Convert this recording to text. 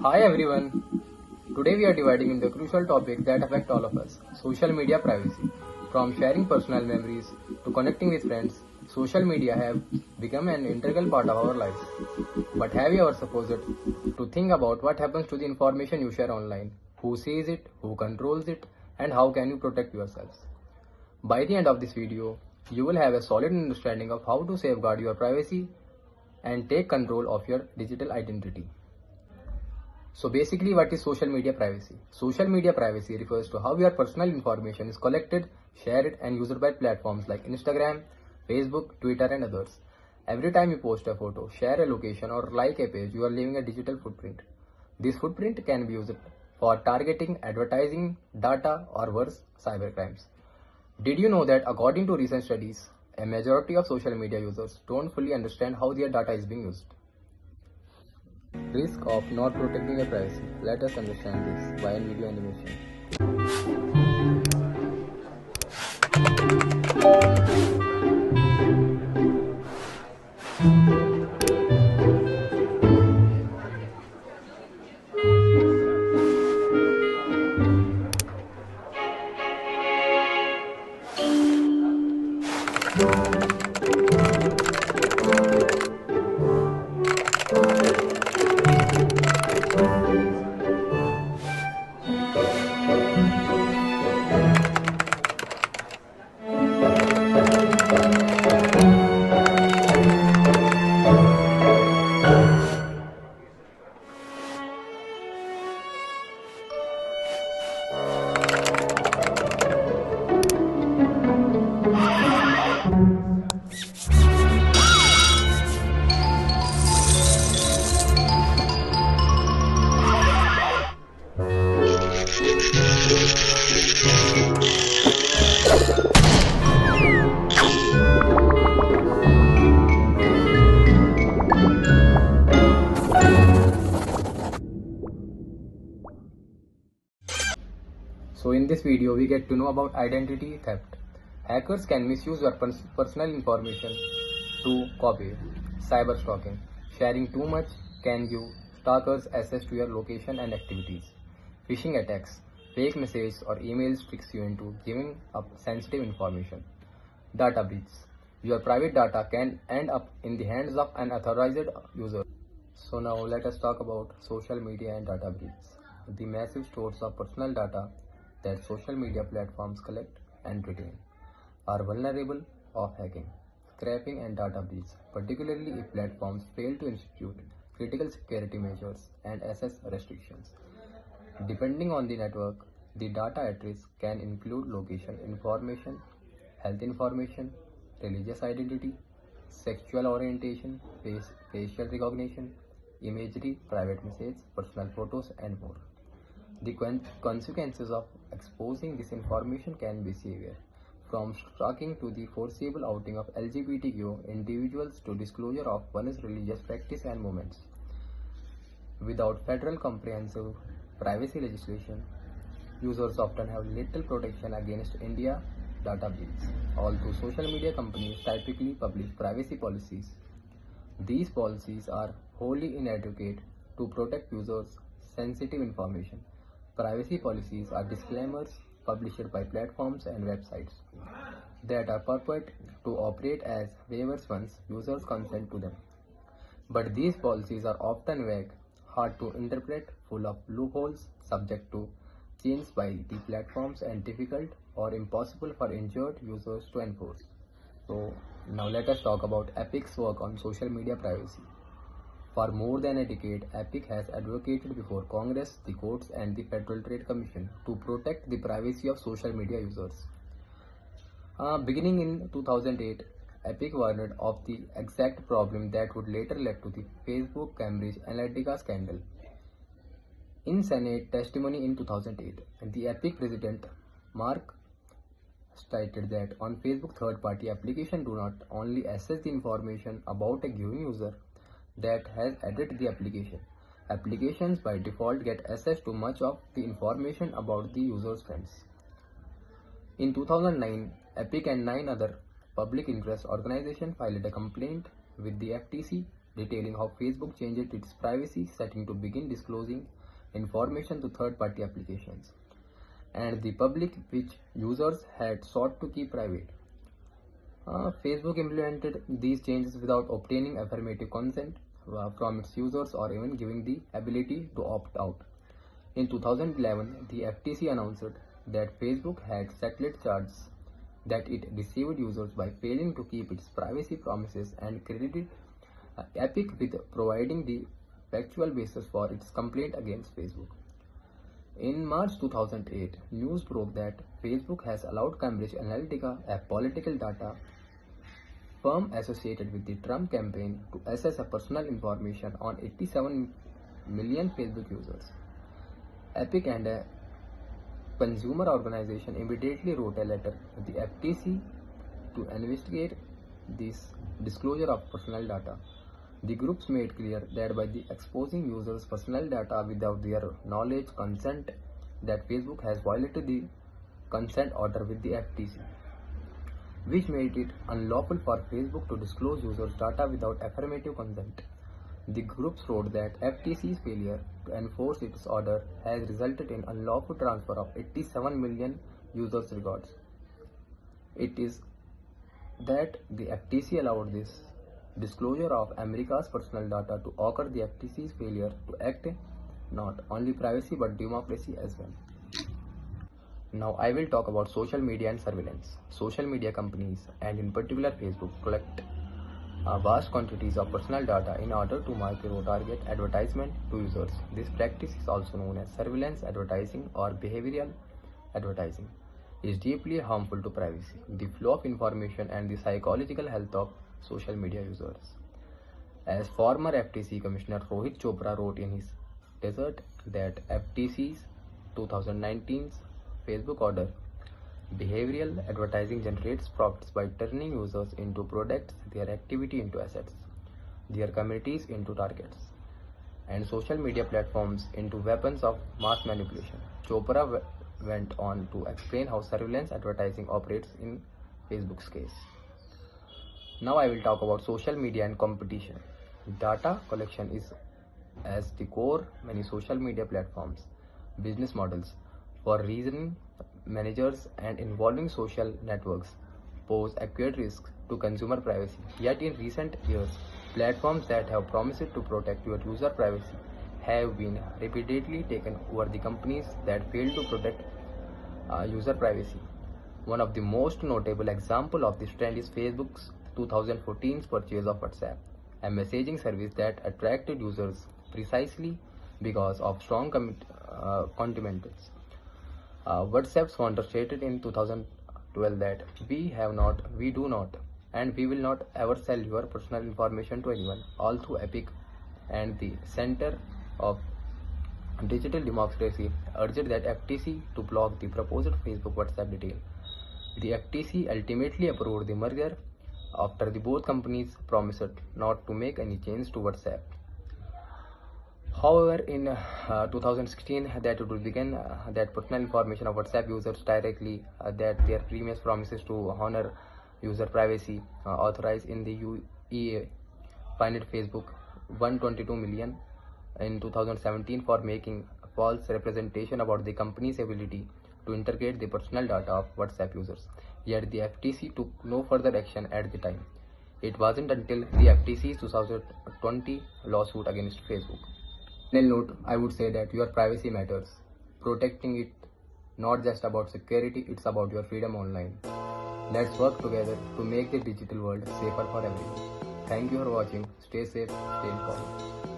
Hi everyone. Today we are dividing into a crucial topic that affect all of us: social media privacy. From sharing personal memories to connecting with friends, social media have become an integral part of our lives. But have you ever supposed to think about what happens to the information you share online? Who sees it, who controls it, and how can you protect yourselves? By the end of this video, you will have a solid understanding of how to safeguard your privacy and take control of your digital identity. So basically, what is social media privacy? Social media privacy refers to how your personal information is collected, shared and used by platforms like Instagram, Facebook, Twitter and others. Every time you post a photo, share a location or like a page, you are leaving a digital footprint. This footprint can be used for targeting, advertising, data or worse, cybercrimes. Did you know that according to recent studies, a majority of social media users don't fully understand how their data is being used? Risk of not protecting your privacy. Let us understand this via video animation. So in this video, we get to know about identity theft. Hackers can misuse your personal information to copy. Cyber stalking. Sharing too much can give stalkers access to your location and activities. Phishing attacks. Fake messages or emails tricks you into giving up sensitive information. Data breach. Your private data can end up in the hands of unauthorized users. So now let us talk about social media and data breach. The massive stores of personal data that social media platforms collect and retain are vulnerable of hacking, scraping and data breach, particularly if platforms fail to institute critical security measures and access restrictions. Depending on the network, the data at risk can include location information, health information, religious identity, sexual orientation, facial recognition, imagery, private messages, personal photos, and more. The consequences of exposing this information can be severe, from stalking to the forcible outing of LGBTQ individuals to disclosure of one's religious practice and movements. Without federal comprehensive privacy legislation, users often have little protection against India data breach. Although social media companies typically publish privacy policies, these policies are wholly inadequate to protect users' sensitive information. Privacy policies are disclaimers published by platforms and websites that are purported to operate as waivers once users consent to them. But these policies are often vague, hard to interpret, full of loopholes, subject to change by the platforms, and difficult or impossible for injured users to enforce. So now let us talk about Epic's work on social media privacy. For more than a decade, Epic has advocated before Congress, the courts, and the Federal Trade Commission to protect the privacy of social media users. Beginning in 2008, Epic warned of the exact problem that would later lead to the Facebook Cambridge Analytica scandal. In Senate testimony in 2008, the Epic president Mark stated that on Facebook third-party application do not only access the information about a given user that has added the application. Applications by default get access to much of the information about the user's friends. In 2009, Epic and 9 other public interest organizations filed a complaint with the FTC detailing how Facebook changed its privacy setting to begin disclosing information to third-party applications and the public which users had sought to keep private. Facebook implemented these changes without obtaining affirmative consent from its users or even giving the ability to opt out. In 2011, the FTC announced that Facebook had settled charges that it deceived users by failing to keep its privacy promises and credited Epic with providing the factual basis for its complaint against Facebook. In March 2008, news broke that Facebook has allowed Cambridge Analytica, a political data firm associated with the Trump campaign, to access personal information on 87 million Facebook users. Epic and a consumer organization immediately wrote a letter to the FTC to investigate this disclosure of personal data. The groups made clear that by exposing users' personal data without their knowledge, consent, that Facebook has violated the consent order with the FTC, which made it unlawful for Facebook to disclose users' data without affirmative consent. The groups wrote that FTC's failure to enforce its order has resulted in unlawful transfer of 87 million users' records. It is that the FTC allowed this disclosure of America's personal data to occur, the FTC's failure to act not only privacy but democracy as well. Now I will talk about social media and surveillance. Social media companies, and in particular Facebook, collect vast quantities of personal data in order to market or target advertisement to users. This practice is also known as surveillance advertising or behavioral advertising. It is deeply harmful to privacy, the flow of information, and the psychological health of social media users. As former FTC Commissioner Rohit Chopra wrote in his Desert that FTC's 2019's Facebook order, behavioral advertising generates profits by turning users into products, their activity into assets, their communities into targets, and social media platforms into weapons of mass manipulation. Chopra went on to explain how surveillance advertising operates in Facebook's case. Now I will talk about social media and competition. Data collection is as the core many social media platforms business models. For reasoning managers and involving social networks pose acute risks to consumer privacy. Yet in recent years, platforms that have promised to protect your user privacy have been repeatedly taken over the companies that fail to protect user privacy. One of the most notable examples of this trend is Facebook's 2014's purchase of WhatsApp, a messaging service that attracted users precisely because of strong fundamentals. WhatsApp's founder stated in 2012 that we do not, and we will not ever sell your personal information to anyone. All through Epic and the Center of Digital Democracy urged that FTC to block the proposed Facebook WhatsApp detail. The FTC ultimately approved the merger after the both companies promised not to make any change to WhatsApp. However, in 2016, that it will begin that personal information of WhatsApp users directly, that their previous promises to honor user privacy authorized in the UEA fined Facebook 122 million in 2017 for making false representation about the company's ability to integrate the personal data of WhatsApp users. Yet the FTC took no further action at the time. It wasn't until the FTC's 2020 lawsuit against Facebook. Final note, I would say that your privacy matters. Protecting it not just about security, it's about your freedom online. Let's work together to make the digital world safer for everyone. Thank you for watching. Stay safe, stay informed.